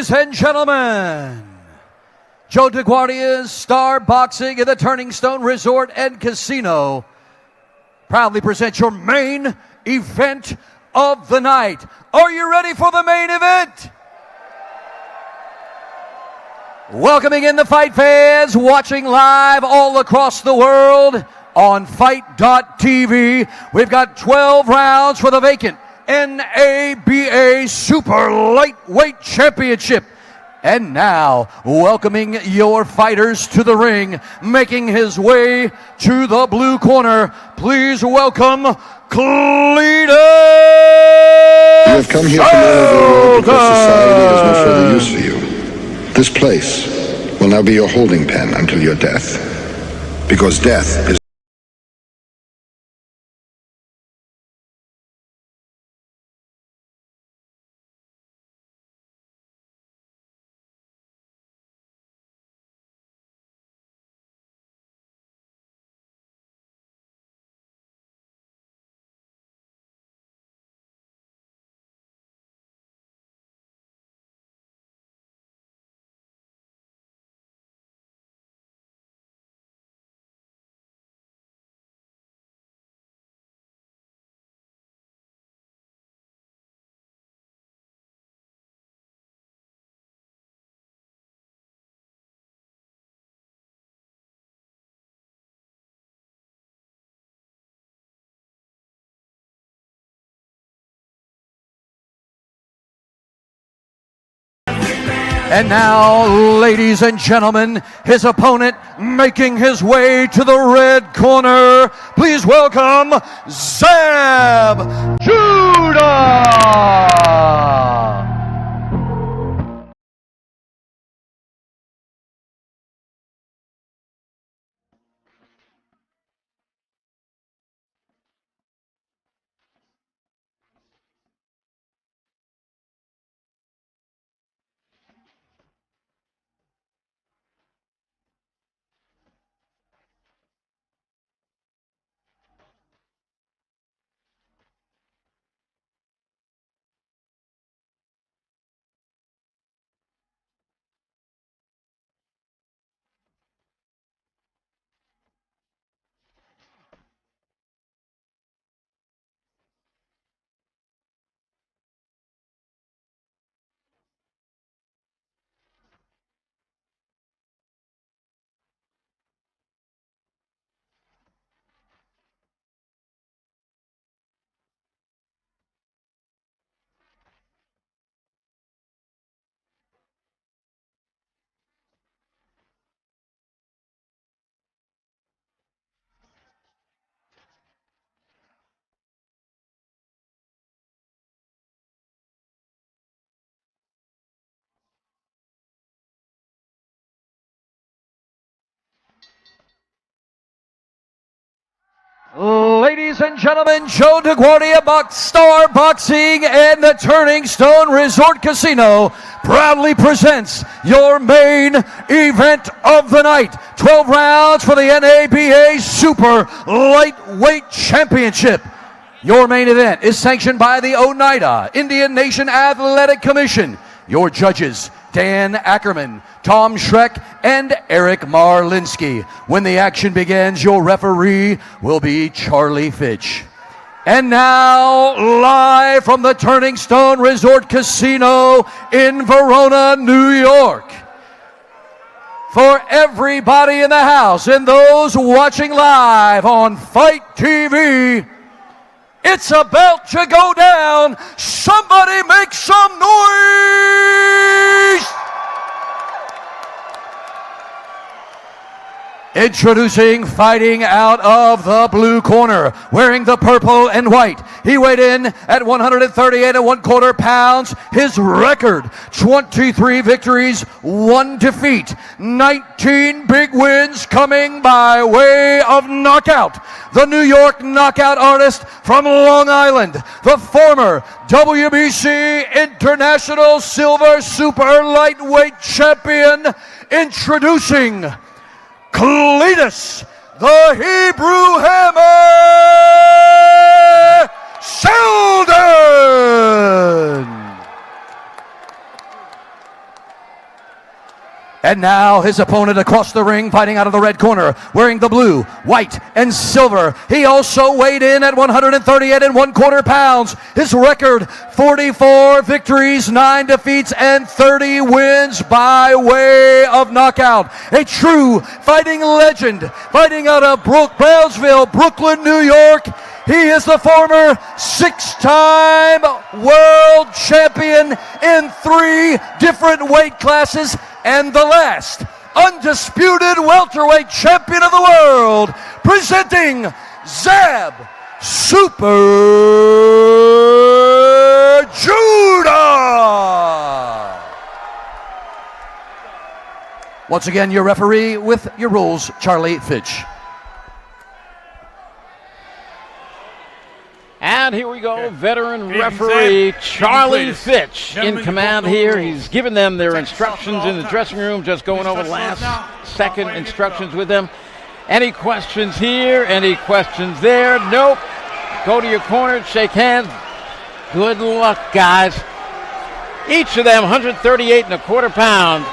Ladies and gentlemen, Joe DeGuardia's Star Boxing at the Turning Stone Resort and Casino proudly presents your main event of the night. Are you ready for the main event? Welcoming in the fight fans, watching live all across the world on Fight.tv. We've got 12 rounds for the vacant NABA Super Lightweight Championship. And now, welcoming your fighters to the ring, making his way to the blue corner, please welcome Cletus You have come here from all over the world because society has no further use for you. This place will now be your holding pen until your death, because death is And now, ladies and gentlemen, his opponent making his way to the red corner. Please welcome Zab Judah. Ladies and gentlemen, Joe DeGuardia, Star Boxing and the Turning Stone Resort Casino proudly presents your main event of the night. 12 rounds for the NABA Super Lightweight Championship. Your main event is sanctioned by the Oneida Indian Nation Athletic Commission. Your judges, Dan Ackerman, Tom Schreck, and Eric Marlinski. When the action begins, your referee will be Charlie Fitch. And now, live from the Turning Stone Resort Casino in Verona, New York. For everybody in the house and those watching live on Fight TV, it's about to go down. Somebody make some noise! Introducing, fighting out of the blue corner, wearing the purple and white. He weighed in at 138 1/4 pounds. His record, 23 victories, 1 defeat, 19 big wins coming by way of knockout. The New York knockout artist from Long Island, the former WBC International Silver Super Lightweight Champion, introducing Cletus, the Hebrew Hammer, Seldin. And now his opponent across the ring, fighting out of the red corner, wearing the blue, white, and silver. He also weighed in at 138 1/4 pounds. His record, 44 victories, 9 defeats, and 30 wins by way of knockout. A true fighting legend, fighting out of Brownsville, Brooklyn, New York. He is the former 6-time world champion in 3 different weight classes and the last undisputed welterweight champion of the world, presenting Zab Super Judah. Once again, your referee with your rules, Charlie Fitch. And here we go, veteran referee Charlie Fitch in command here. He's given them their instructions in the dressing room, just going over last second instructions with them. Any questions here? Any questions there? Nope. Go to your corner, shake hands. Good luck, guys. Each of them 138 1/4 pounds.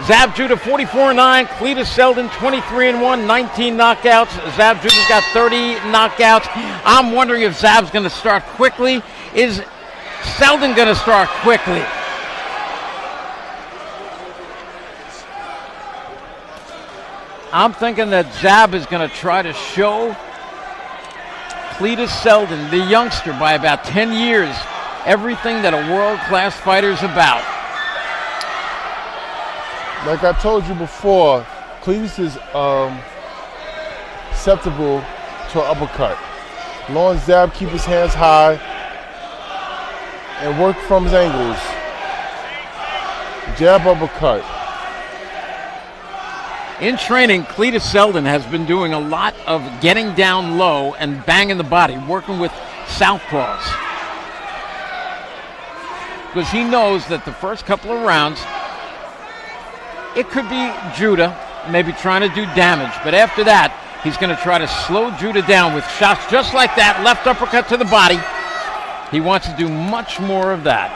Zab Judah 44-9, Cletus Seldin 23-1, 19 knockouts. Zab Judah's got 30 knockouts. I'm wondering if Zab's going to start quickly. Is Seldin going to start quickly? I'm thinking that Zab is going to try to show Cletus Seldin, the youngster, by about 10 years, everything that a world-class fighter is about. Like I told you before, Cletus is susceptible to an uppercut. As long as Zab keep his hands high and work from his angles. Jab, uppercut. In training, Cletus Seldin has been doing a lot of getting down low and banging the body, working with southpaws. Because he knows that the first couple of rounds, it could be Judah maybe trying to do damage, but after that, he's going to try to slow Judah down with shots just like that, left uppercut to the body. He wants to do much more of that.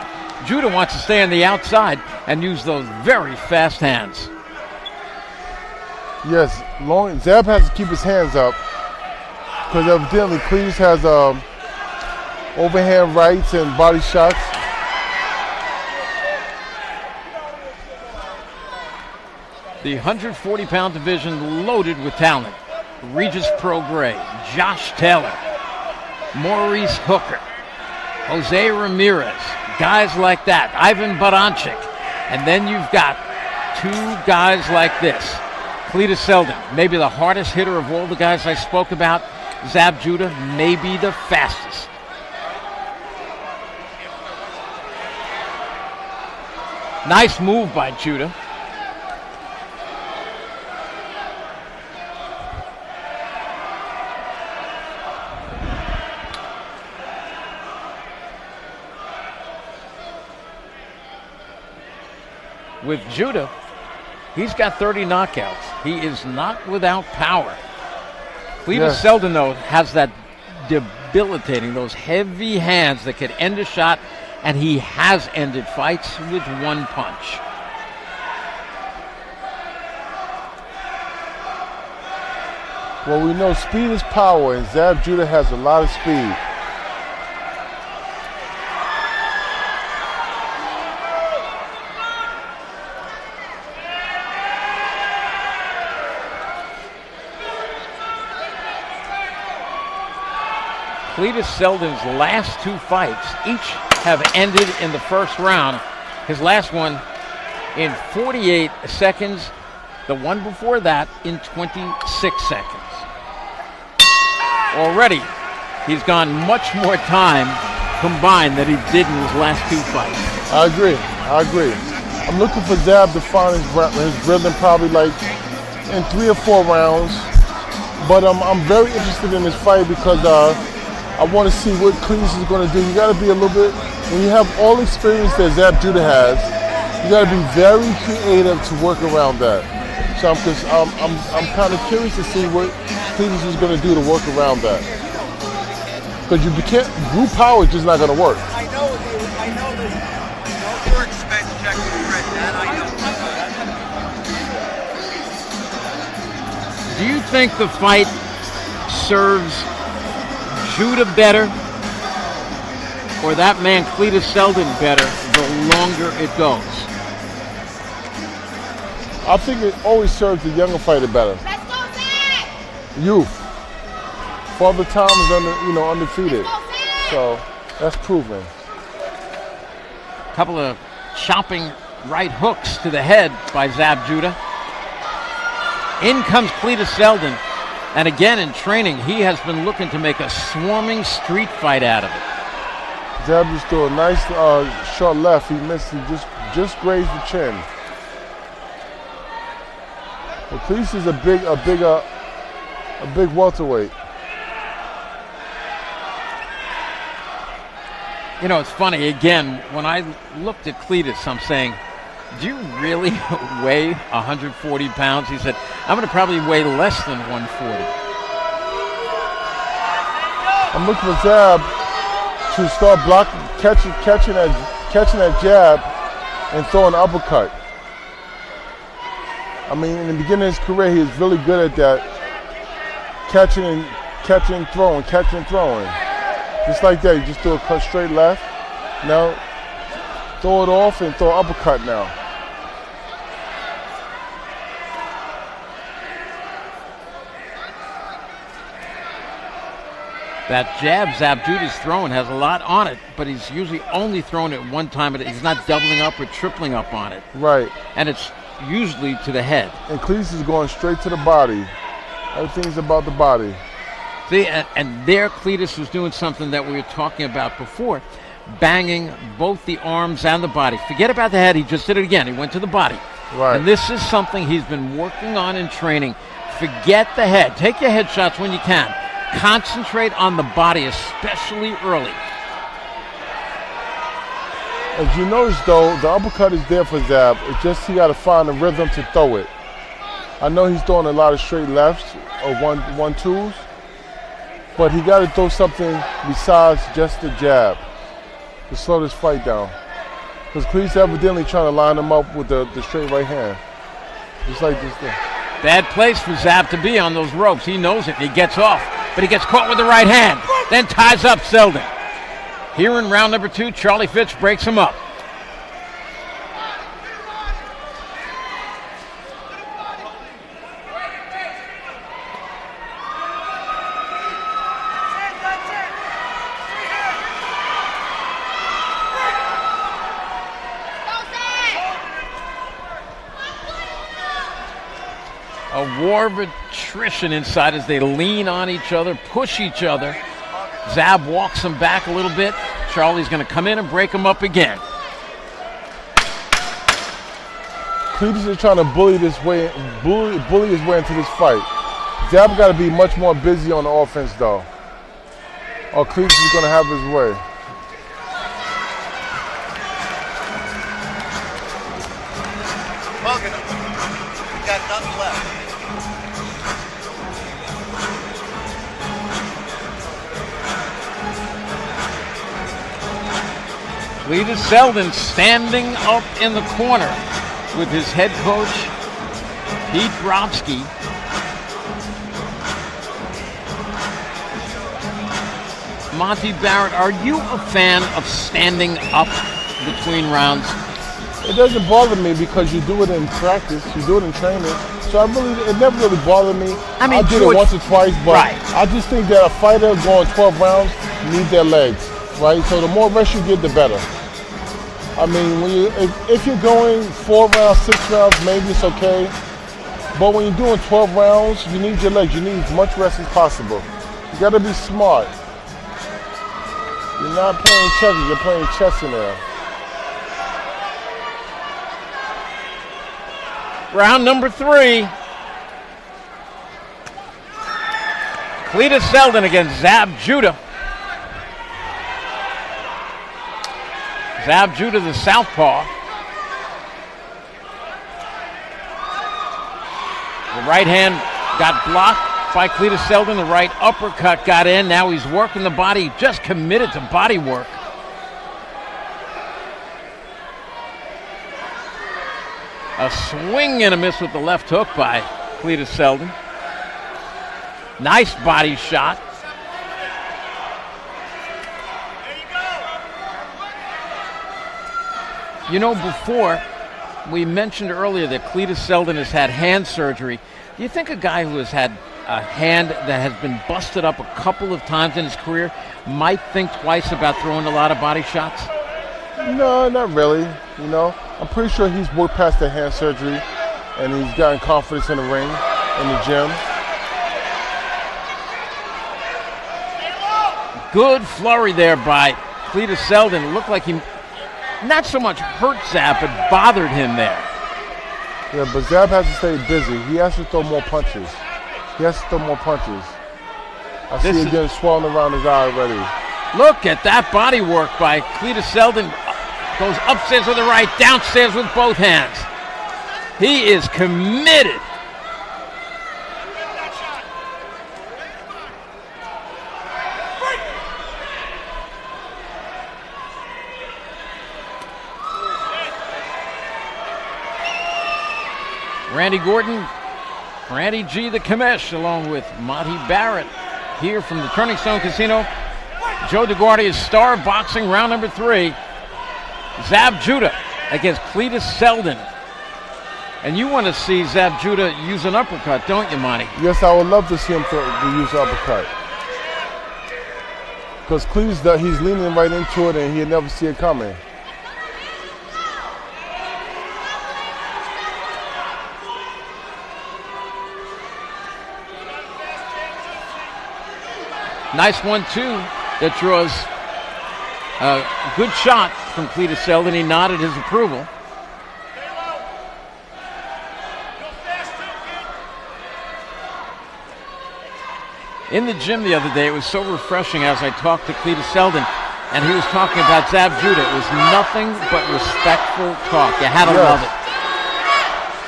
Judah wants to stay on the outside and use those very fast hands. Yes, Zab has to keep his hands up because evidently Cletus has overhand rights and body shots. The 140-pound division loaded with talent. Regis Prograis, Josh Taylor, Maurice Hooker, Jose Ramirez, guys like that, Ivan Baranchik. And then you've got 2 guys like this. Cletus Seldin, maybe the hardest hitter of all the guys I spoke about. Zab Judah, maybe the fastest. Nice move by Judah. With Judah, he's got 30 knockouts. He is not without power. Cletus Seldin, though, has that debilitating, those heavy hands that could end a shot, and he has ended fights with 1 punch. Well, we know speed is power, and Zab Judah has a lot of speed. Cletus Seldin's last 2 fights each have ended in the first round. His last one in 48 seconds. The one before that in 26 seconds. Already, he's gone much more time combined than he did in his last 2 fights. I agree. I'm looking for Zab to find his rhythm probably like in 3 or 4 rounds. But I'm very interested in this fight because I want to see what Cletus is going to do. You got to be a little bit, when you have all the experience that Zab Judah has, you got to be very creative to work around that. So I'm kind of curious to see what Cletus is going to do to work around that. Because you can't, brute power is just not going to work. I know that no expense check was written, and I know. Do you think the fight serves Judah better or that man Cletus Seldin better the longer it goes? I think it always serves the younger fighter better. Let's go, Zach! Youth. Father Time is undefeated. Let's go, Zach! So that's proven. A couple of chopping right hooks to the head by Zab Judah. In comes Cletus Seldin. And again, in training, he has been looking to make a swarming street fight out of it. Zab just threw a nice short left. He missed. He just grazed the chin. Well, Cletus is a big welterweight. You know, it's funny, again, when I looked at Cletus, I'm saying, do you really weigh 140 pounds? He said, I'm going to probably weigh less than 140. I'm looking for Zab to start blocking, catching that jab and throw an uppercut. I mean, in the beginning of his career, he was really good at that. Catching and throwing. Just like that, you just throw a cut straight left. Now, throw it off and throw an uppercut now. That jab Zab Judah's throwing has a lot on it, but he's usually only throwing it one time. He's not doubling up or tripling up on it. Right. And it's usually to the head. And Cletus is going straight to the body. Everything's about the body. See, and there Cletus was doing something that we were talking about before, banging both the arms and the body. Forget about the head, he just did it again. He went to the body. Right. And this is something he's been working on in training. Forget the head. Take your head shots when you can. Concentrate on the body, especially early. As you notice, though, the uppercut is there for Zab. It's just he got to find a rhythm to throw it. I know he's throwing a lot of straight lefts or one twos, but he got to throw something besides just the jab to slow this fight down. Because Cletus evidently trying to line him up with the straight right hand, just like this thing. Bad place for Zab to be on those ropes. He knows it. He gets off, but he gets caught with the right hand, then ties up Seldin. Here in round number 2, Charlie Fitch breaks him up. A war of attrition inside as they lean on each other, push each other. Zab walks him back a little bit. Charlie's going to come in and break him up again. Cletus is trying to bully his way into this fight. Zab got to be much more busy on the offense, though, or Cletus is going to have his way. Mugging him. You got nothing left. Cletus Seldin standing up in the corner with his head coach, Pete Brobsky. Monty Barrett, are you a fan of standing up between rounds? It doesn't bother me because you do it in practice, you do it in training. So it never really bothered me. I mean, did it once or twice, but right. I just think that a fighter going 12 rounds needs their legs, right? So the more rest you get, the better. I mean, if you're going 4 rounds, 6 rounds, maybe it's okay. But when you're doing 12 rounds, you need your legs. You need as much rest as possible. You got to be smart. You're not playing checkers, you're playing chess in there. Round number 3. Cletus Seldin against Zab Judah. Zab Judah, the southpaw. The right hand got blocked by Cletus Seldin. The right uppercut got in. Now he's working the body, just committed to body work. A swing and a miss with the left hook by Cletus Seldin. Nice body shot. You know, before, we mentioned earlier that Cletus Seldin has had hand surgery. Do you think a guy who has had a hand that has been busted up a couple of times in his career might think twice about throwing a lot of body shots? No, not really. You know, I'm pretty sure he's worked past the hand surgery and he's gotten confidence in the ring, in the gym. Good flurry there by Cletus Seldin. It looked like he not so much hurt Zab, but bothered him there. Yeah, but Zab has to stay busy. He has to throw more punches. I see it getting swollen around his eye already. Look at that body work by Cletus Seldin. Goes upstairs with the right, downstairs with both hands. He is committed. Randy Gordon, Randy G. the Commish, along with Monty Barrett, here from the Turning Stone Casino. Joe DeGuardia's Star Boxing round number 3. Zab Judah against Cletus Seldin. And you want to see Zab Judah use an uppercut, don't you, Monty? Yes, I would love to see him to use the uppercut. Because Cletus, he's leaning right into it and he'll never see it coming. Nice 1-2 that draws a good shot from Cletus Seldin. He nodded his approval. In the gym the other day, it was so refreshing as I talked to Cletus Seldin, and he was talking about Zab Judah. It was nothing but respectful talk. You had to love it.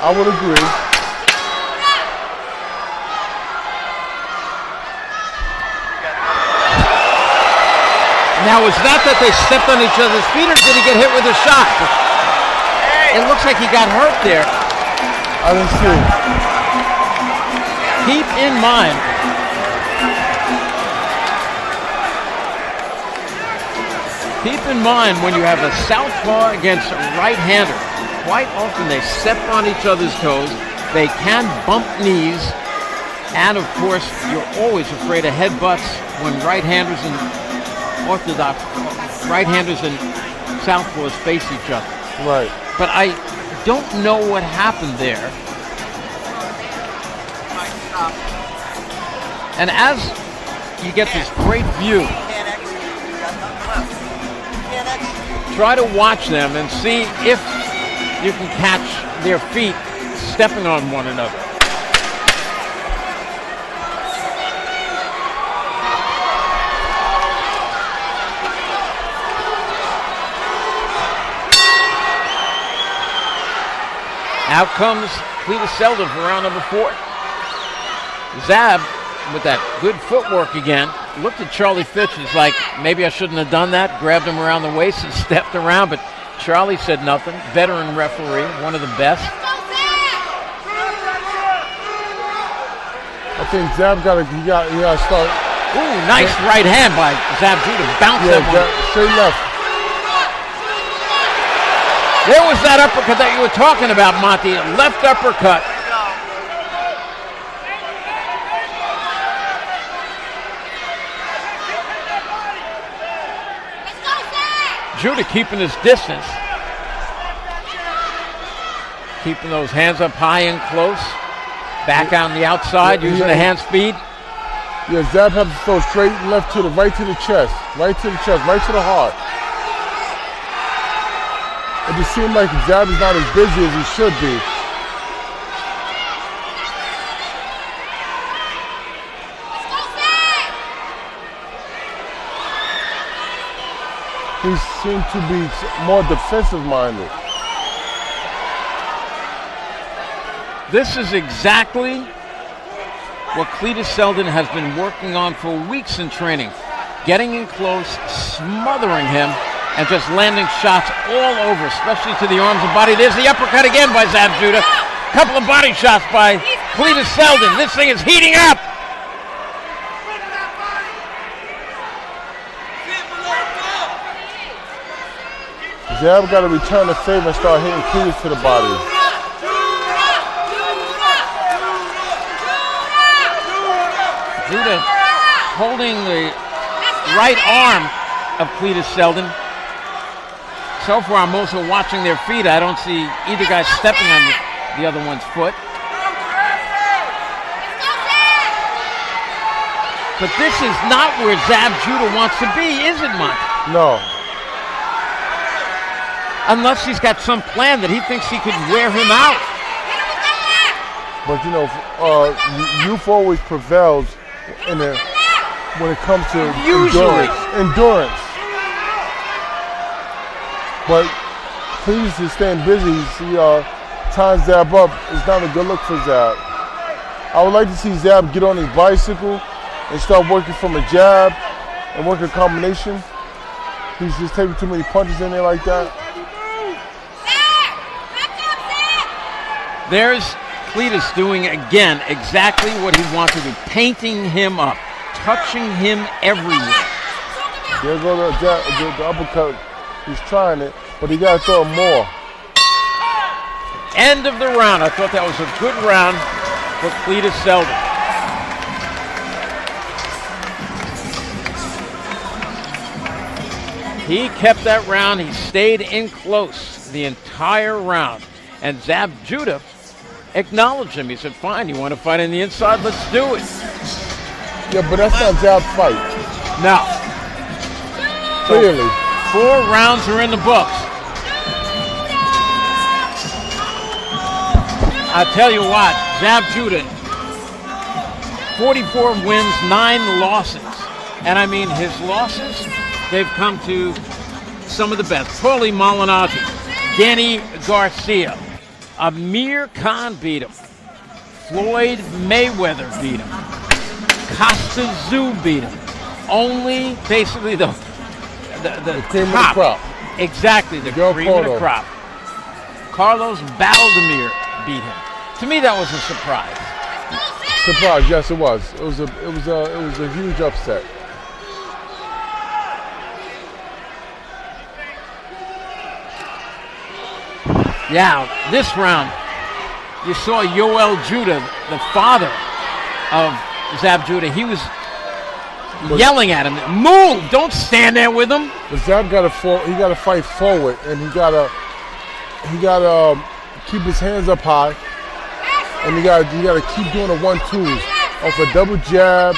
I would agree. Now, was that they stepped on each other's feet, or did he get hit with a shot? It looks like he got hurt there. I didn't see. Keep in mind, when you have a southpaw against a right-hander, quite often they step on each other's toes. They can bump knees, and of course, you're always afraid of headbutts when right-handers and orthodox right-handers and southpaws face each other. Right. But I don't know what happened there. And as you get this great view, try to watch them and see if you can catch their feet stepping on one another. Out comes Cletus Seldin for round number 4. Zab, with that good footwork again, looked at Charlie Fitch. He's like, maybe I shouldn't have done that. Grabbed him around the waist and stepped around, but Charlie said nothing. Veteran referee, one of the best. I think Zab got to start. Ooh, nice right hand by Zab Judah. Bounce that one. Straight left. There was that uppercut that you were talking about, Monty. Left uppercut. Judah keeping his distance. Keeping those hands up high and close. Back on the outside, using the hand speed. Yeah, Zab has to throw straight left to the right to the chest. Right to the chest, right to the heart. It just seems like Zab is not as busy as he should be. He seems to be more defensive-minded. This is exactly what Cletus Seldin has been working on for weeks in training. Getting in close, smothering him, and just landing shots all over, especially to the arms and body. There's the uppercut again by Zab Judah. Couple of body shots by Cletus Seldin. This thing is heating up. Zab got to return the favor and start hitting Cletus to the body. Judah holding the right arm of Cletus Seldin. So far, I'm also watching their feet. I don't see either guy stepping on the other one's foot. But this is not where Zab Judah wants to be, is it, Mike? No. Unless he's got some plan that he thinks he could wear him out. But you know, youth always prevails when it comes to endurance. But Cletus is staying busy. He tying Zab up. It's not a good look for Zab. I would like to see Zab get on his bicycle and start working from a jab and work a combination. He's just taking too many punches in there like that. There's Cletus doing again exactly what he wants to do, painting him up, touching him everywhere. There goes the uppercut. He's trying it, but he got to throw more. End of the round. I thought that was a good round for Cletus Seldin. He kept that round. He stayed in close the entire round. And Zab Judah acknowledged him. He said, fine, you want to fight on the inside? Let's do it. Yeah, but that's not Zab's fight. Now, Clearly. 4 rounds are in the books. I tell you what, Zab Judah, 44 wins, 9 losses. And I mean, his losses, they've come to some of the best. Paulie Malignaggi, Danny Garcia, Amir Khan beat him. Floyd Mayweather beat him. Costa Tszyu beat him. Only basically the cream of the crop. Exactly, the cream of the crop. Carlos Baldomir beat him. To me, that was a surprise. Surprise, yes, it was. It was a huge upset. Yeah, this round, you saw Yoel Judah, the father of Zab Judah. He was yelling at him, "Move! Don't stand there with him." But Zab got to fight forward, and he got to keep his hands up high, and he got to keep doing the 1-2s off a double jab.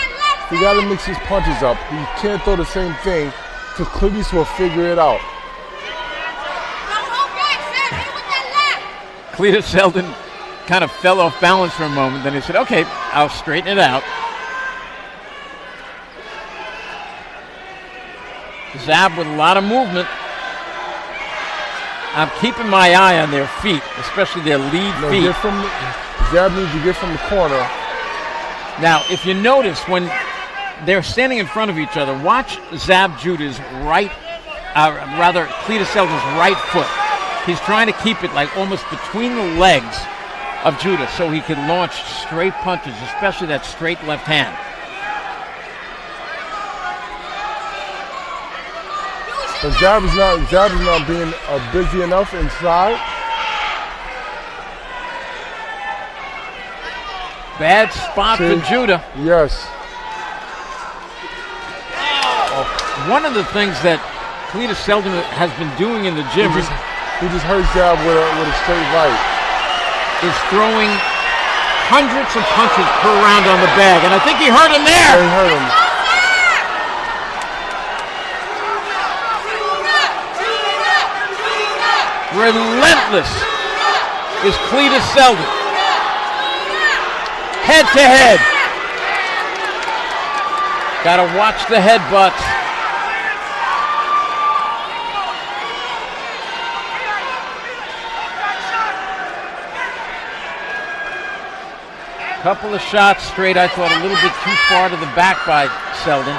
He got to mix his punches up. He can't throw the same thing to Cletus will figure it out. Cletus Seldin kind of fell off balance for a moment. Then he said, okay, I'll straighten it out. Zab with a lot of movement. I'm keeping my eye on their feet, especially their lead feet. Zab needs to get from the corner. Now, if you notice, when they're standing in front of each other, watch Zab Judah's Cletus Seldin's right foot. He's trying to keep it like almost between the legs of Judah so he can launch straight punches, especially that straight left hand. But Zab is not being busy enough inside. Bad spot for Judah. Yes. One of the things that Cletus Seldin has been doing in the gym He just hurt Zab with a straight right. Is throwing hundreds of punches per round on the bag, and I think he hurt him there. Yeah, he hurt him. Relentless is Cletus Seldin. Head to head. Gotta watch the headbutts. Couple of shots straight, I thought a little bit too far to the back by Seldin.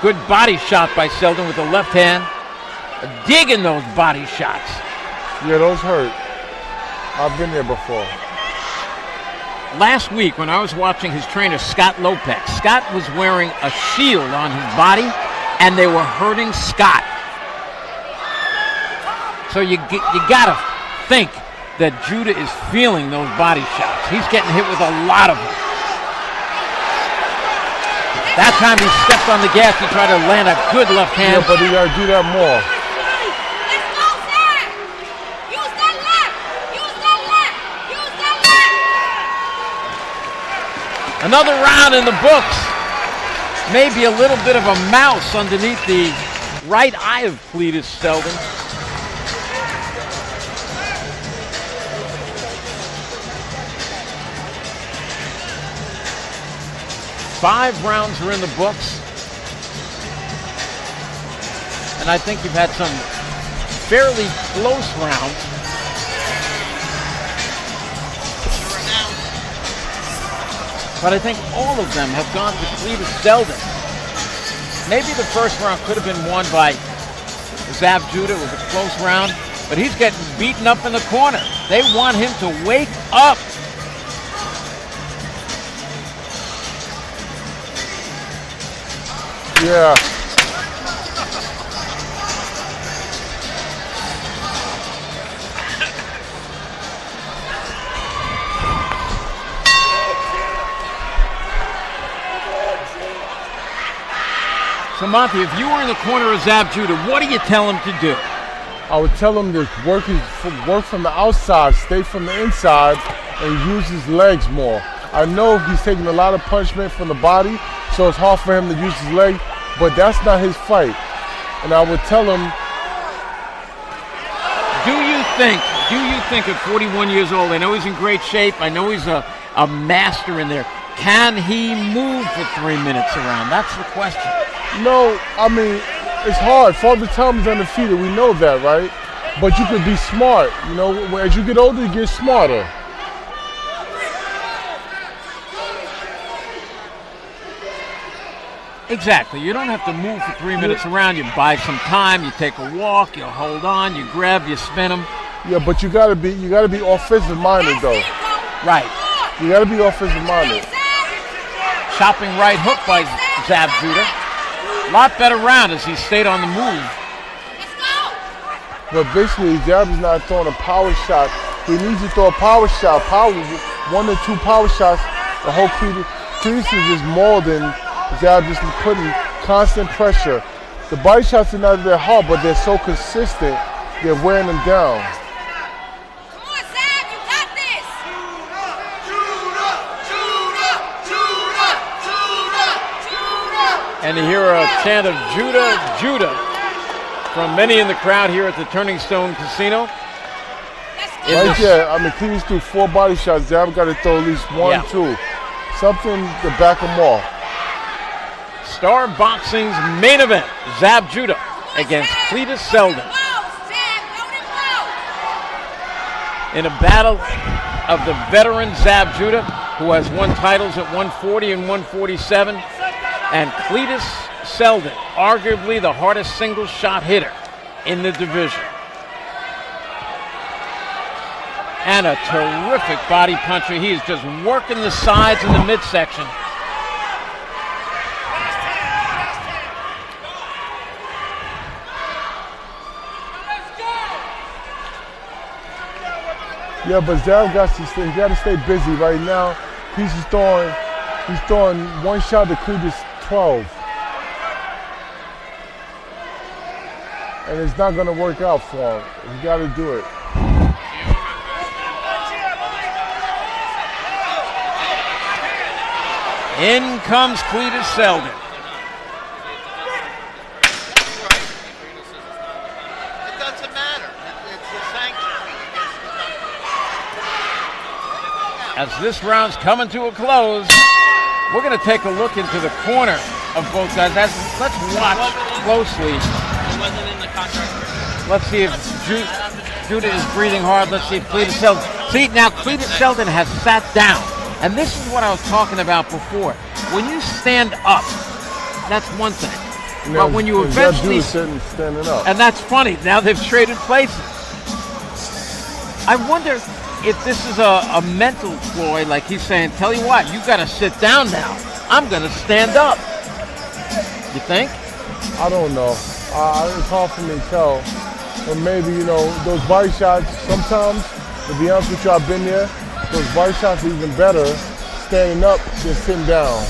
Good body shot by Seldin with the left hand. Digging those body shots. Yeah, those hurt. I've been there before. Last week when I was watching his trainer, Scott Lopez, Scott was wearing a shield on his body and they were hurting Scott. So you got to think that Judah is feeling those body shots. He's getting hit with a lot of them. That time he stepped on the gas. He tried to land a good left hand. Yeah, but he got to do that more. Let's go, Zab! Use that left! Use that left! Use that left! Another round in the books. Maybe a little bit of a mouse underneath the right eye of Cletus Seldin. Five rounds are in the books. And I think you've had some fairly close rounds. But I think all of them have gone to Cletus Seldin. Maybe the first round could have been won by Zab Judah. It was a close round. But he's getting beaten up in the corner. They want him to wake up. Yeah. So, Monty, if you were in the corner of Zab Judah, what do you tell him to do? I would tell him to work from the outside, stay from the inside, and use his legs more. I know he's taking a lot of punishment from the body, so it's hard for him to use his leg, but that's not his fight. And I would tell him, Do you think at 41 years old, I know he's in great shape, I know he's a master in there, can he move for 3 minutes around? That's the question. no, I mean, it's hard. Father Time is undefeated, we know that, right? But you could be smart, you know, as you get older, you get smarter. Exactly. You don't have to move for 3 minutes around. You buy some time. You take a walk. You hold on. You grab. You spin them. Yeah, but you gotta be offensive minded though. Right. You gotta be offensive minded. Chopping right hook by Zab Judah. Lot better round as he stayed on the move. Let's go! But basically, Zab is not throwing a power shot. He needs to throw a power shot. One or two power shots. The whole Cletus is just molding. Zab just putting constant pressure. The body shots are not that hard, but they're so consistent, they're wearing them down. Come on, Zab, you got this! And you hear a chant of Judah, Judah from many in the crowd here at the Turning Stone Casino. Let's In go! Right this- there, I mean, Cletus threw 4 body shots. Zab got to throw at least 1, Yeah. 2. Something to back them off. Star Boxing's main event, Zab Judah against Cletus Seldin. In a battle of the veteran Zab Judah, who has won titles at 140 and 147, and Cletus Seldin, arguably the hardest single shot hitter in the division. And a terrific body puncher. He is just working the sides and the midsection. Yeah, but Zab got to stay busy right now. He's throwing one shot to Cletus 12. And it's not going to work out for him. He got to do it. In comes Cletus Seldin. It doesn't matter. It's a sanction against the As this round's coming to a close, we're going to take a look into the corner of both guys. Let's watch closely. It wasn't in the contract. Let's see if Judah is breathing hard. Let's see if Cletus Seldin. See, now Cletus Seldin has sat down. And this is what I was talking about before. When you stand up, that's one thing. But when you eventually... standing up. And that's funny. Now they've traded places. I wonder if this is a mental ploy, like he's saying, tell you what, you got to sit down now. I'm going to stand up. You think? I don't know. It's hard for me to tell. Or maybe, you know, those body shots, sometimes, to be honest with you, I've been there, those body shots are even better standing up than sitting down.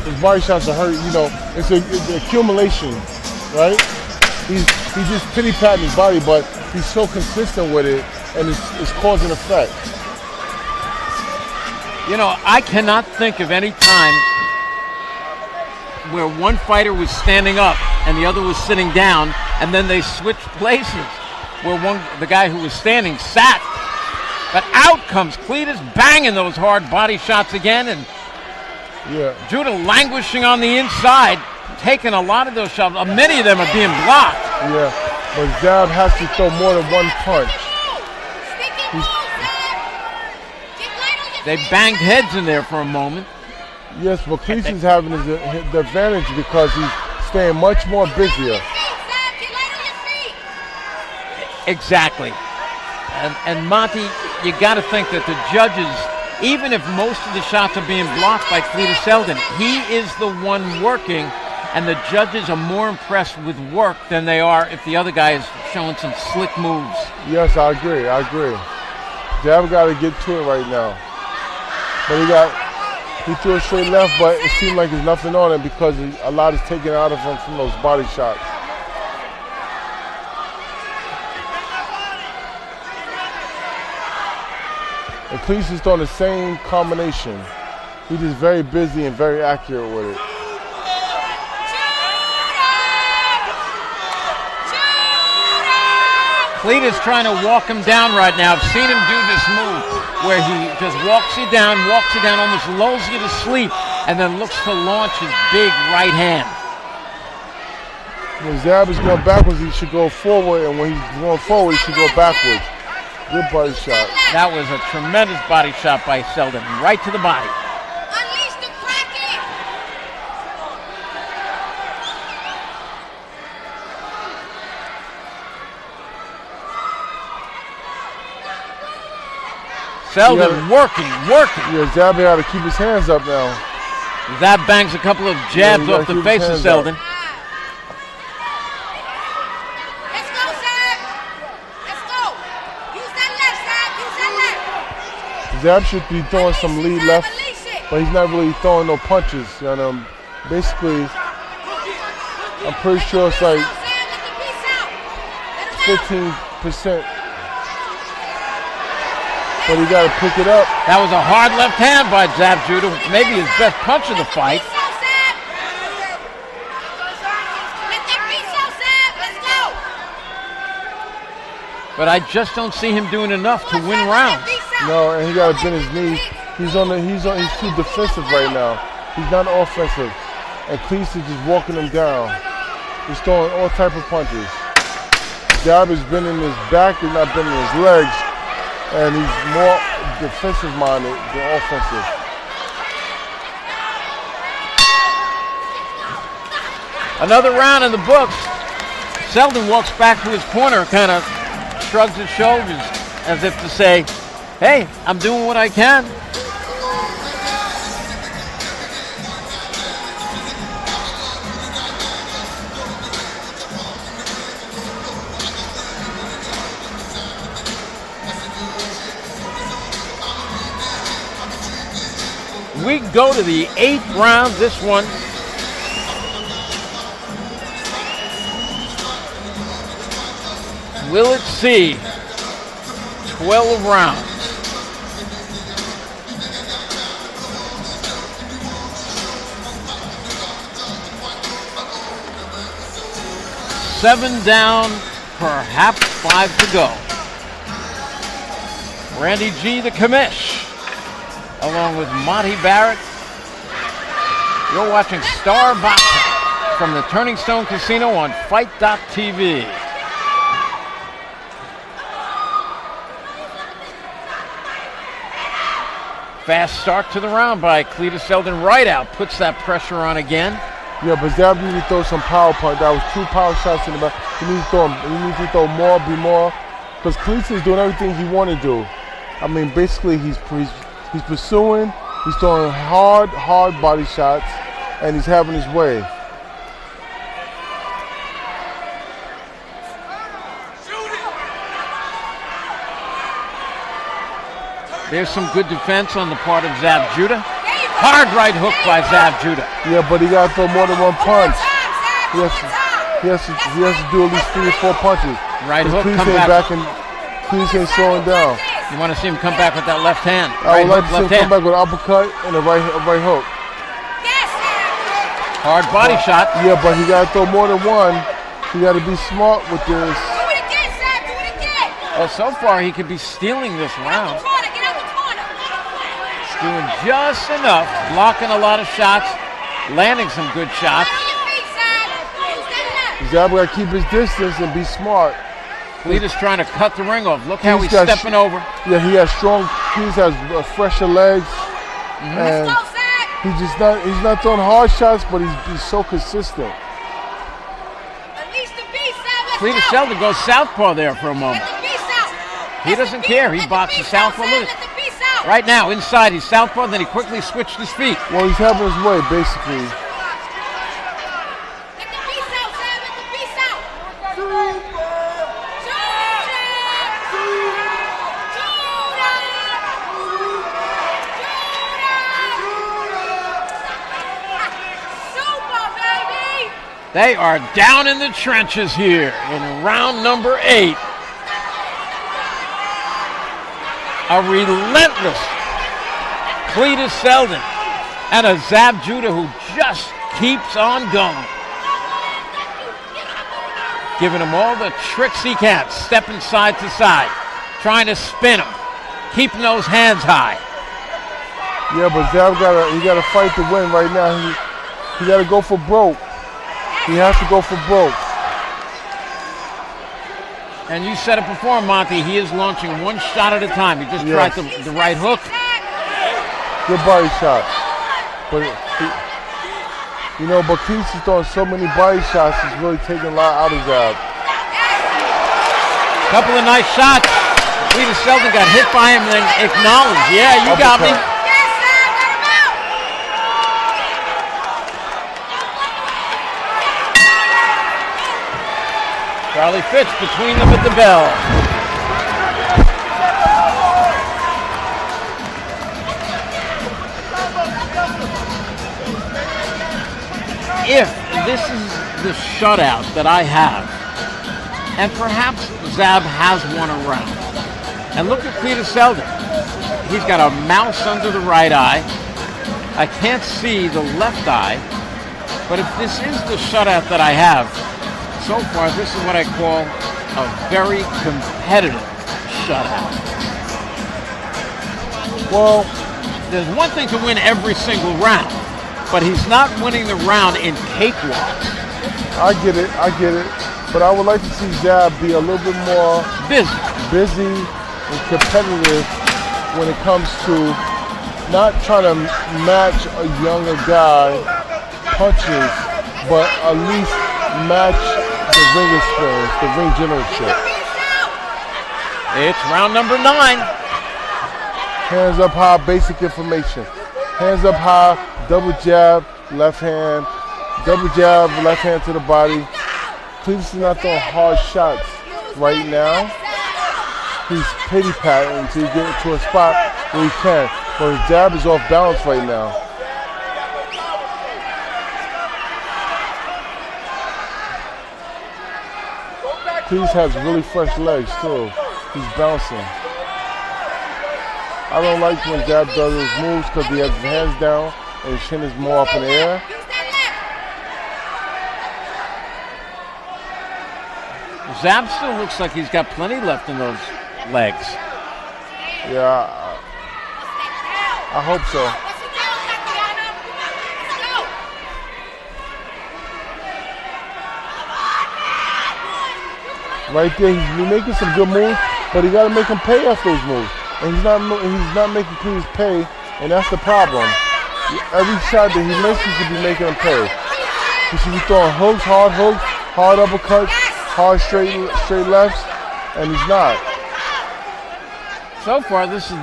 Those body shots are hurt, you know, it's an accumulation, right? He's just pity-patting his body, but he's so consistent with it, and it's cause and effect. You know, I cannot think of any time where one fighter was standing up and the other was sitting down, and then they switched places, where the guy who was standing sat. But out comes Cletus, banging those hard body shots again, and Judah languishing on the inside, taking a lot of those shots. Many of them are being blocked. Yeah, but Zab has to throw more than one punch. They banged heads in there for a moment. Yes, but Cletus is having the advantage because he's staying much more busier. Exactly. And Monty, you got to think that the judges, even if most of the shots are being blocked by Cletus Seldin, he is the one working, and the judges are more impressed with work than they are if the other guy is showing some slick moves. Yes, I agree. Zab got to get to it right now. But he threw a straight left, but it seemed like there's nothing on it because a lot is taken out of him from those body shots. And Cletus is throwing the same combination. He's just very busy and very accurate with it. Cletus trying to walk him down right now. I've seen him do this move where he just walks you down, almost lulls you to sleep, and then looks to launch his big right hand. When Zab is going backwards, he should go forward, and when he's going forward, he should go backwards. Good body shot. That was a tremendous body shot by Seldin, right to the body. Unleash the Kraken! Seldin working. Yeah, Zab got to keep his hands up now. Zab bangs a couple of jabs off the face of Seldin. Let's go, Zab! Let's go! Use that left, Zab! Use that left! Zab should be throwing some lead left, but he's not really throwing no punches. And basically, I'm pretty sure it's like 15%. But he got to pick it up. That was a hard left hand by Zab Judah, maybe his best punch of the fight. But I just don't see him doing enough to win rounds. No, and he got to bend his knees. He's too defensive right now. He's not offensive. And Cletus is just walking him down. He's throwing all type of punches. Zab is bending his back, he's not bending his legs. And he's more defensive minded than offensive. Another round in the books. Seldin walks back to his corner, kind of shrugs his shoulders as if to say, hey, I'm doing what I can. We go to the 8th round. This one will it see 12 rounds? Seven down, perhaps 5 to go. Randy G, the commish, along with Monty Barrett. You're watching Star Boxing from the Turning Stone Casino on Fight.tv. Fast start to the round by Cletus Seldin. Right out, puts that pressure on again. Yeah, but Zab needs to throw some power punch. That was 2 power shots in the back. He needs to throw more, be more. Because Cletus is doing everything he want to do. I mean, basically, he's pursuing, he's throwing hard body shots, and he's having his way. There's some good defense on the part of Zab Judah. Hard right hook by Zab Judah. Yeah, but he got to throw more than one punch. He has to do at least 3 or 4 punches. Right hook, Cletus come ain't back. and Cletus ain't slowing down. You want to see him come back with that left hand. I Right would like hook, to see him come back with an uppercut and a right hook. Hard body shot. Yeah, but he got to throw more than one. He got to be smart with this. Do it again, Zab. Do it again. Well, so far he could be stealing this round. Get out the corner. He's doing just enough, blocking a lot of shots, landing some good shots. On your feet, Zab. Use that left. Zab got to keep his distance and be smart. Cletus trying to cut the ring off. Look how he's got stepping over. Yeah, he has strong. Cletus has fresher legs, and Go, Zab. he's not throwing hard shots, but he's so consistent. Release the beast, Zab. Let's Cletus go. Seldin goes southpaw there for a moment. Let the beast out. He doesn't care. He boxes southpaw. Look Let at the beast out. right now inside. He's southpaw. Then he quickly switched his feet. Well, he's having his way, basically. Let the beast out, Zab. Let the beast out. Super, baby. They are down in the trenches here in round number 8. A relentless Cletus Seldin and a Zab Judah who just keeps on going. Giving him all the tricks he can, stepping side to side, trying to spin him, keeping those hands high. Yeah, but Zab gotta fight to win right now. He gotta go for broke. He has to go for broke. And you said it before, Monty, he is launching one shot at a time. He just tried the right hook. Good body shot. But but Cletus is throwing so many body shots, he's really taking a lot out of Zab. Couple of nice shots. Cletus Seldin got hit by him and then acknowledged, yeah, you got me. Uppercut. Yes, Zab. Let him out. Charlie Fitch between them at the bell. If this is the shutout that I have, and perhaps Zab has won a round, and look at Cletus Seldin. He's got a mouse under the right eye. I can't see the left eye, but if this is the shutout that I have, so far this is what I call a very competitive shutout. Well, There's one thing to win every single round, but he's not winning the round in cakewalks. I get it. But I would like to see Zab be a little bit more busy and competitive when it comes to not trying to match a younger guy punches, but at least match the ring experience, the ring generalship. It's round number 9. Hands up high, basic information. Hands up high, double jab, left hand to the body. Cletus is not throwing hard shots right now. He's pity patting until he gets to a spot where he can. But his jab is off balance right now. Cletus has really fresh legs too. He's bouncing. I don't like when Zab does his moves because he has his hands down and his chin is more up in the air. Zab still looks like he's got plenty left in those legs. Yeah, I hope so. Right there, he's making some good moves, but he got to make him pay after those moves. And he's not making Cletus pay, and that's the problem. Every shot that he makes, he should be making him pay. He should be throwing hooks, hard uppercuts, hard straight lefts, and he's not. So far, this is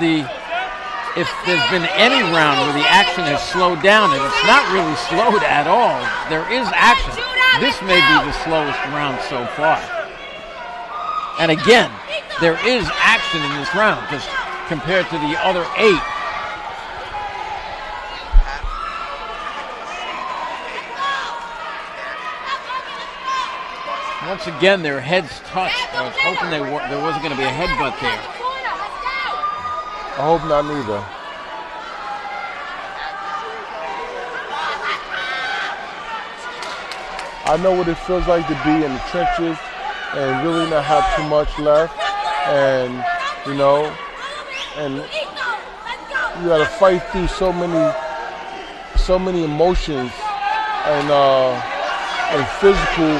if there's been any round where the action has slowed down, and it's not really slowed at all. There is action. This may be the slowest round so far. And again, there is action in this round because compared to the other 8. Once again, their heads touched. I was hoping there wasn't going to be a headbutt there. I hope not neither. I know what it feels like to be in the trenches and really not have too much left, and and you got to fight through so many emotions and physical,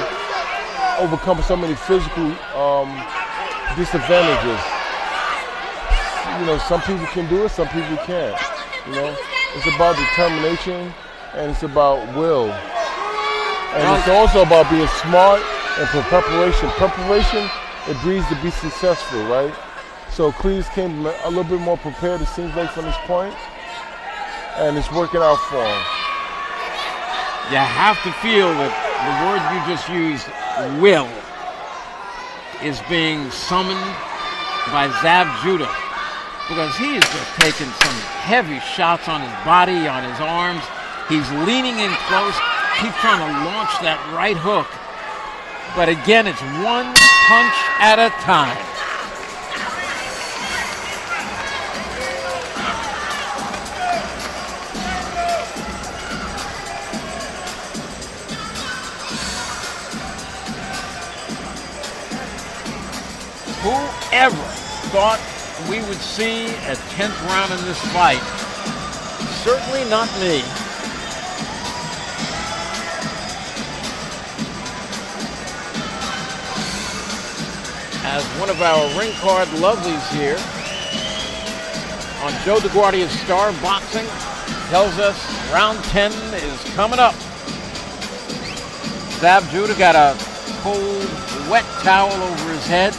overcome so many physical disadvantages. Some people can do it, some people can't. It's about determination and it's about will. And it's also about being smart and for preparation. Preparation, it breeds to be successful, right? So Cletus came a little bit more prepared, it seems like, from this point. And it's working out for him. You have to feel that the word you just used, will, is being summoned by Zab Judah. Because he is just taking some heavy shots on his body, on his arms. He's leaning in close. Keeps trying to launch that right hook. But again, it's one punch at a time. Whoever thought we would see a 10th round in this fight? Certainly not me. As one of our ring card lovelies here on Joe DeGuardia's Star Boxing tells us round 10 is coming up. Zab Judah got a cold, wet towel over his head.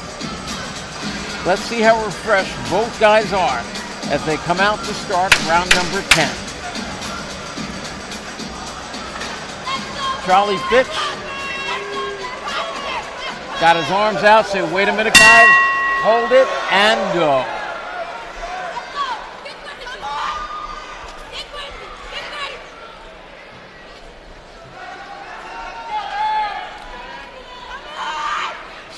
Let's see how refreshed both guys are as they come out to start round number 10. Charlie Fitch got his arms out, say, wait a minute, guys, hold it, and go.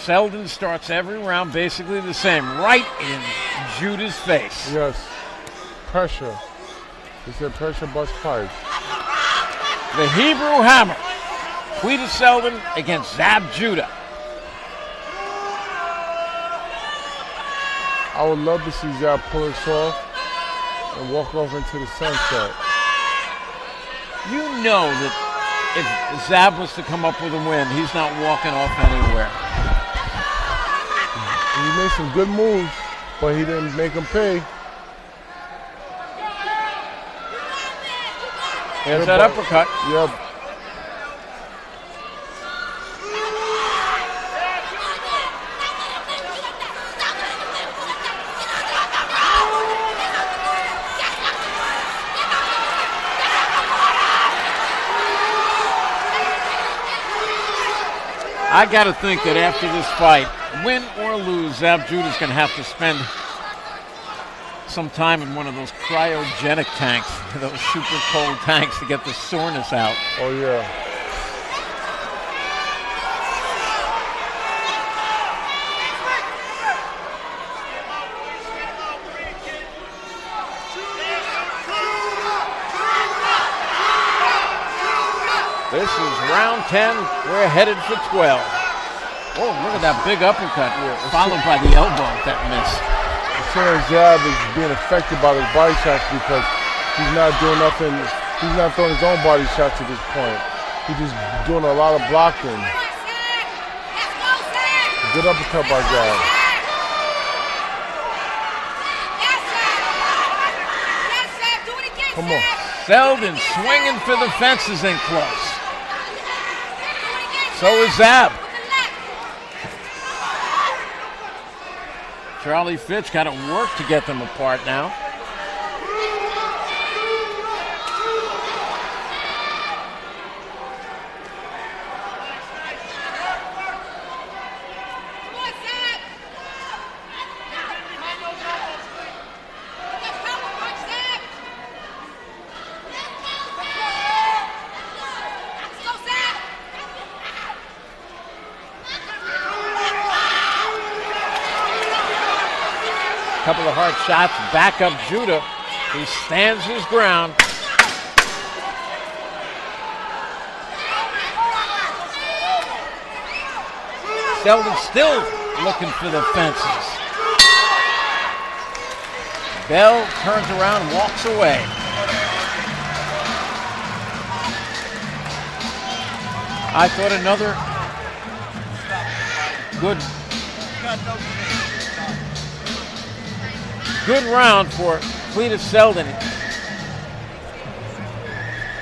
Seldin starts every round basically the same, right in Judah's face. Yes, pressure. He said pressure busts pipes. The Hebrew Hammer, Cletus Seldin against Zab Judah. I would love to see Zab pull this off and walk off into the sunset. You know that if Zab was to come up with a win, he's not walking off anywhere. He made some good moves, but he didn't make them pay. There's that uppercut. Yep. I got to think that after this fight, win or lose, Zab Judah's going to have to spend some time in one of those cryogenic tanks, those super cold tanks to get the soreness out. Oh, yeah. This is round 10. We're headed for 12. Oh, look at that big uppercut, followed by the elbow that missed. Saying Zab is being affected by his body shots because he's not doing nothing. He's not throwing his own body shots at this point. He's just doing a lot of blocking. Good uppercut by Zab. Come on. Seldin swinging for the fences in close. So is Zab. Charlie Fitch got to work to get them apart now. couple of hard shots. Back up Judah, who stands his ground. Seldin still looking for the fences. Bell turns around and walks away. I thought another good round for Cletus Seldin.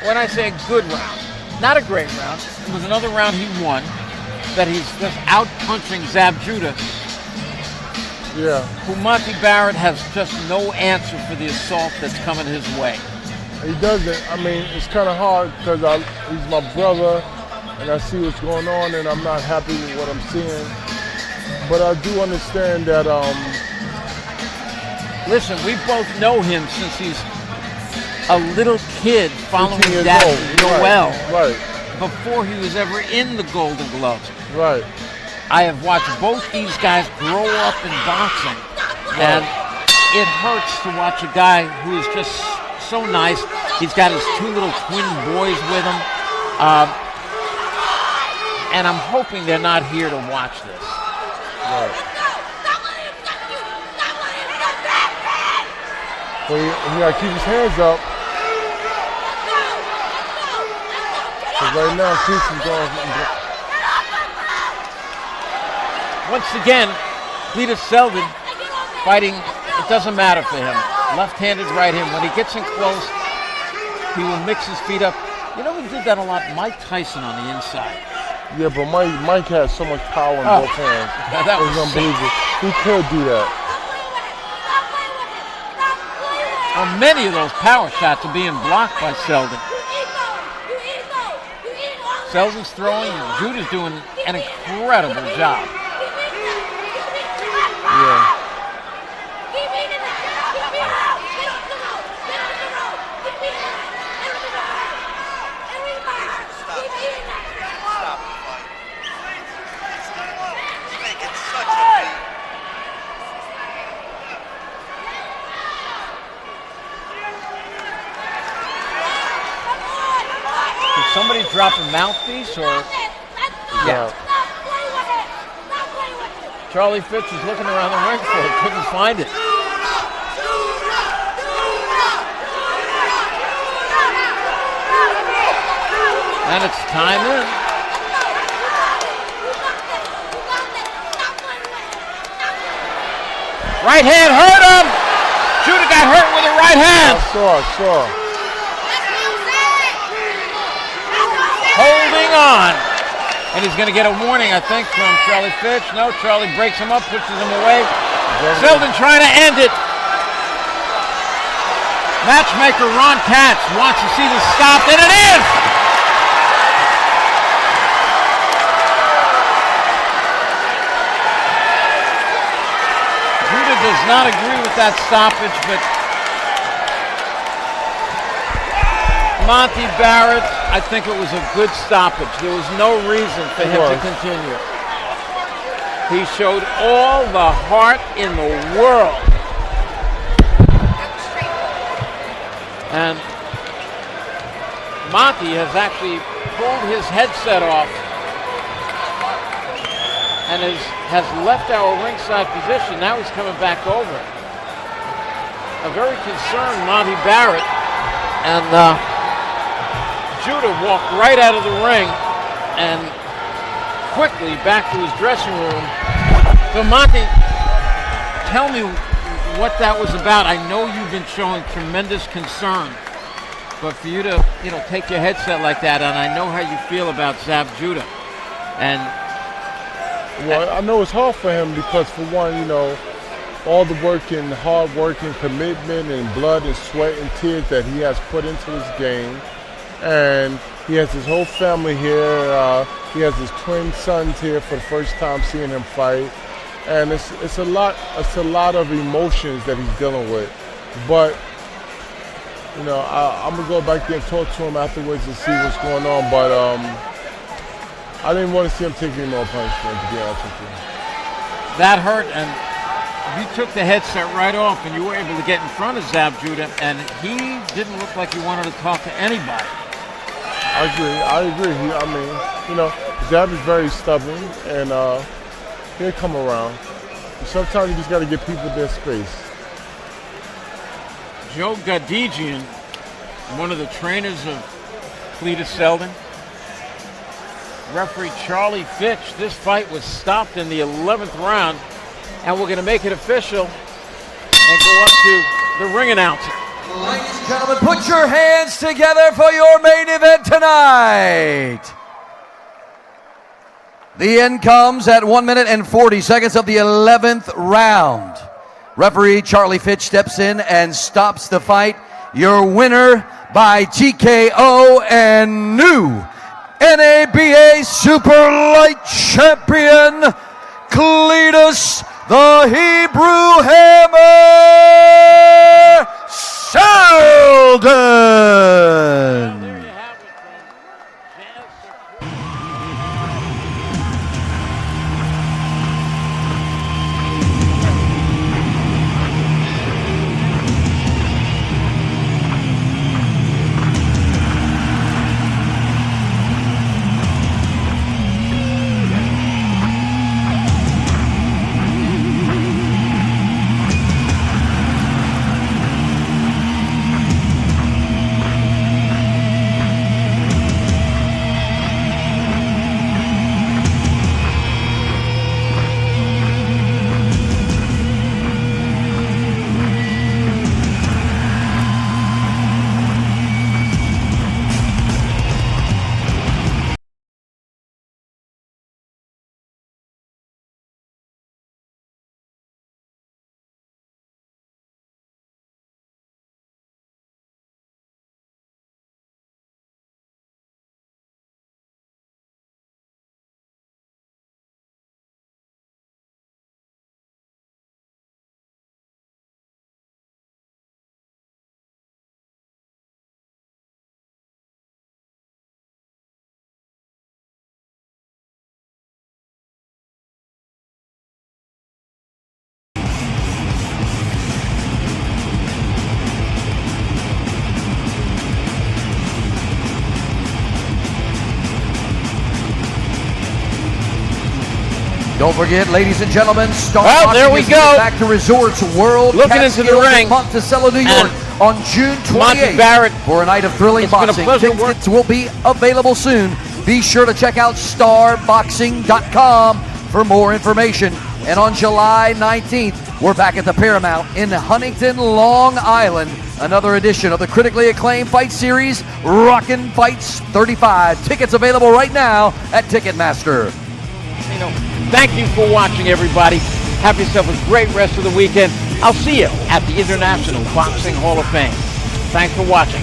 When I say a good round, not a great round, it was another round he won, that he's just out-punching Zab Judah. Yeah. Who Monty Barrett has just no answer for the assault that's coming his way. He doesn't. I mean, it's kind of hard because he's my brother, and I see what's going on, and I'm not happy with what I'm seeing. But I do understand that. Listen, we both know him since he's a little kid following 15 years Dad old. Noel. Right. Before he was ever in the Golden Gloves. Right. I have watched both these guys grow up in boxing, and it hurts to watch a guy who is just so nice. He's got his two little twin boys with him, and I'm hoping they're not here to watch this. Right. Well, he got to keep his hands up. Because right now, Cletus is going. Once again, Cletus Seldin fighting, it doesn't matter for him. Left-handed, right-handed. When he gets in close, he will mix his feet up. You know, he did that a lot. Mike Tyson on the inside. Yeah, but Mike has so much power in both hands. That was unbelievable. He could do that. Many of those power shots are being blocked by Seldin. Seldin's throwing, and Judah's doing an incredible job. Yeah. Did somebody drop a mouthpiece or? Yeah. Charlie Fitz was looking around the ring for it, couldn't find it. And it's time in. Right hand hurt him! Judah got hurt with the right hand. I saw. Holding on. And he's going to get a warning, I think, from Charlie Fitch. No, Charlie breaks him up, pushes him away. Seldin trying to end it. Matchmaker Ron Katz wants to see this stopped, and it is! Judah does not agree with that stoppage, but Monty Barrett, I think it was a good stoppage. There was no reason for him to continue. He showed all the heart in the world. And Monty has actually pulled his headset off and has left our ringside position. Now he's coming back over. A very concerned Monty Barrett. And Judah walked right out of the ring and quickly back to his dressing room. So Monty, tell me what that was about. I know you've been showing tremendous concern, but for you to, take your headset like that, and I know how you feel about Zab Judah. And well, I know it's hard for him because, for one, all the work and hard work and commitment and blood and sweat and tears that he has put into this game. And he has his whole family here. He has his twin sons here for the first time seeing him fight, and it's a lot of emotions that he's dealing with. But I'm gonna go back there and talk to him afterwards and see what's going on. But I didn't want to see him take any more punishment, to be honest with you. That hurt, and You took the headset right off, and you were able to get in front of Zab Judah, and he didn't look like he wanted to talk to anybody. I agree. Zab is very stubborn, and he'll come around. Sometimes you just got to give people their space. Joe Gadigian, one of the trainers of Cletus Seldin. Referee Charlie Fitch, this fight was stopped in the 11th round, and we're going to make it official and go up to the ring announcer. Ladies and gentlemen, put your hands together for your main event tonight. The end comes at 1 minute and 40 seconds of the 11th round. Referee Charlie Fitch steps in and stops the fight. Your winner by TKO and new NABA Super Light Champion, Cletus the Hebrew Hammer Seldin. Don't forget, ladies and gentlemen, Star Well, there we is go. Back to Resorts World Looking into the Catskills in ring. Monticello, New York, on June Monty 28th Barrett, for a night of thrilling it's been a boxing. pleasure work- Tickets will be available soon. Be sure to check out starboxing.com for more information. And on July 19th, we're back at the Paramount in Huntington, Long Island. Another edition of the critically acclaimed fight series, Rockin' Fights 35. Tickets available right now at Ticketmaster. Thank you for watching, everybody. Have yourself a great rest of the weekend. I'll see you at the International Boxing Hall of Fame. Thanks for watching.